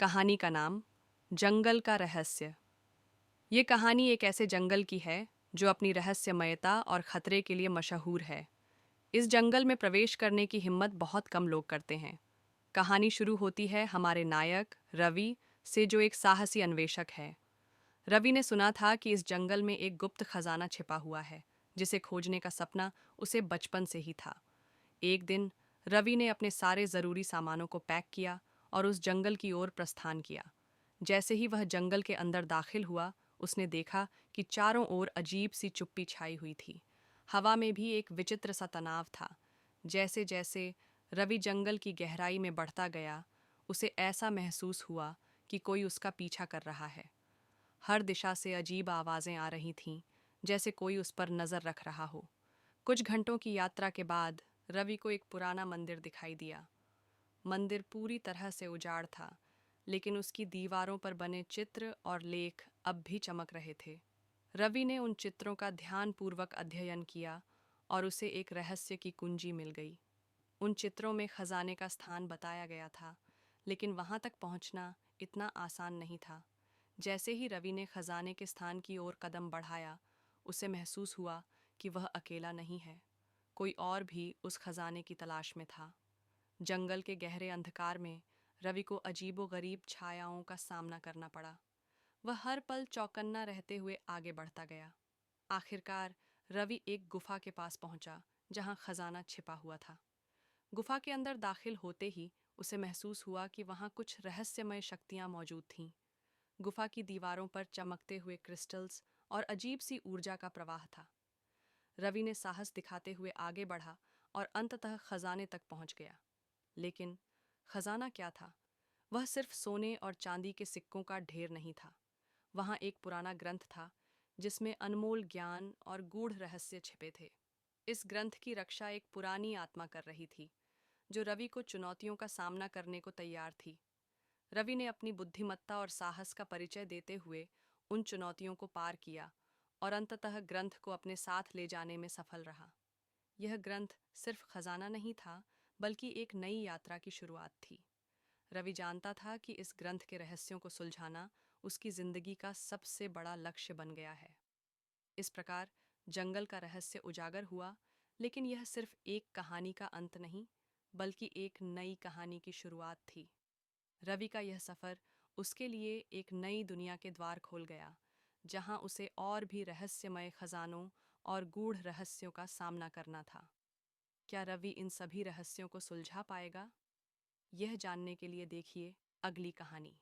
कहानी का नाम जंगल का रहस्य। ये कहानी एक ऐसे जंगल की है जो अपनी रहस्यमयता और खतरे के लिए मशहूर है। इस जंगल में प्रवेश करने की हिम्मत बहुत कम लोग करते हैं। कहानी शुरू होती है हमारे नायक रवि से, जो एक साहसी अन्वेषक है। रवि ने सुना था कि इस जंगल में एक गुप्त खजाना छिपा हुआ है, जिसे खोजने का सपना उसे बचपन से ही था। एक दिन रवि ने अपने सारे ज़रूरी सामानों को पैक किया और उस जंगल की ओर प्रस्थान किया। जैसे ही वह जंगल के अंदर दाखिल हुआ, उसने देखा कि चारों ओर अजीब सी चुप्पी छाई हुई थी। हवा में भी एक विचित्र सा तनाव था। जैसे जैसे रवि जंगल की गहराई में बढ़ता गया, उसे ऐसा महसूस हुआ कि कोई उसका पीछा कर रहा है। हर दिशा से अजीब आवाज़ें आ रही थीं, जैसे कोई उस पर नज़र रख रहा हो। कुछ घंटों की यात्रा के बाद रवि को एक पुराना मंदिर दिखाई दिया। मंदिर पूरी तरह से उजाड़ था, लेकिन उसकी दीवारों पर बने चित्र और लेख अब भी चमक रहे थे। रवि ने उन चित्रों का ध्यानपूर्वक अध्ययन किया और उसे एक रहस्य की कुंजी मिल गई। उन चित्रों में खजाने का स्थान बताया गया था, लेकिन वहां तक पहुंचना इतना आसान नहीं था। जैसे ही रवि ने खजाने के स्थान की ओर कदम बढ़ाया, उसे महसूस हुआ कि वह अकेला नहीं है। कोई और भी उस खजाने की तलाश में था। जंगल के गहरे अंधकार में रवि को अजीबोगरीब छायाओं का सामना करना पड़ा। वह हर पल चौकन्ना रहते हुए आगे बढ़ता गया। आखिरकार रवि एक गुफा के पास पहुंचा, जहां खजाना छिपा हुआ था। गुफा के अंदर दाखिल होते ही उसे महसूस हुआ कि वहां कुछ रहस्यमय शक्तियां मौजूद थीं। गुफा की दीवारों पर चमकते हुए क्रिस्टल्स और अजीब सी ऊर्जा का प्रवाह था। रवि ने साहस दिखाते हुए आगे बढ़ा और अंततः खजाने तक पहुंच गया। लेकिन खजाना क्या था? वह सिर्फ सोने और चांदी के सिक्कों का ढेर नहीं था। वहां एक पुराना ग्रंथ था, जिसमें अनमोल ज्ञान और गूढ़ रहस्य छिपे थे। इस ग्रंथ की रक्षा एक पुरानी आत्मा कर रही थी, जो रवि को चुनौतियों का सामना करने को तैयार थी। रवि ने अपनी बुद्धिमत्ता और साहस का परिचय देते हुए उन चुनौतियों को पार किया और अंततः ग्रंथ को अपने साथ ले जाने में सफल रहा। यह ग्रंथ सिर्फ खजाना नहीं था, बल्कि एक नई यात्रा की शुरुआत थी। रवि जानता था कि इस ग्रंथ के रहस्यों को सुलझाना उसकी जिंदगी का सबसे बड़ा लक्ष्य बन गया है। इस प्रकार जंगल का रहस्य उजागर हुआ, लेकिन यह सिर्फ एक कहानी का अंत नहीं, बल्कि एक नई कहानी की शुरुआत थी। रवि का यह सफर उसके लिए एक नई दुनिया के द्वार खोल गया, जहां उसे और भी रहस्यमय खजानों और गूढ़ रहस्यों का सामना करना था। क्या रवि इन सभी रहस्यों को सुलझा पाएगा? यह जानने के लिए देखिए अगली कहानी।